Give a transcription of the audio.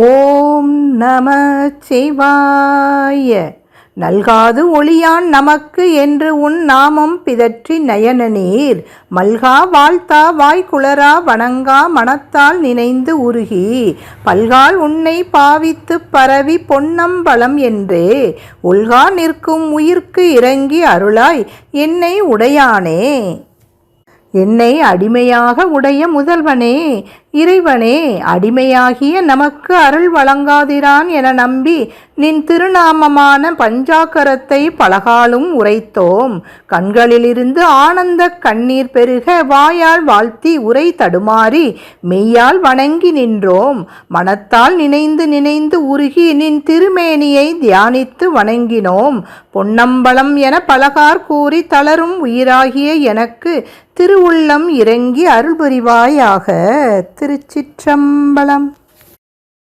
ஓம் நம சிவாய. நல்காது ஒளியான் நமக்கு என்று உன் நாமம் பிதற்றி நயன நீர் மல்கா வாழ்த்தா வாய்குளரா வணங்கா மனத்தால் நினைந்து உருகி பல்கால் உன்னை பாவித்து பரவி பொன்னம்பலம் என்றே உள்கா நிற்கும் உயிர்க்கு இறங்கி அருளாய் என்னை உடையானே. என்னை அடிமையாக உடைய முதல்வனே, இறைவனே, அடிமையாகிய நமக்கு அருள் வழங்காதிரான் என நம்பி நின் திருநாமமான பஞ்சாக்கரத்தை பலகாலும் உரைத்தோம். கண்களிலிருந்து ஆனந்த கண்ணீர் பெருக வாயால் வாழ்த்தி உரை தடுமாறி மெய்யால் வணங்கி நின்றோம். மனத்தால் நினைந்து நினைந்து உருகி நின் திருமேனியை தியானித்து வணங்கினோம். பொன்னம்பலம் என பலகார் கூறி தளரும் உயிராகிய எனக்கு திருவுள்ளம் இறங்கி அருள் புரிவாயாக. திருச்சிற்றம்பலம்.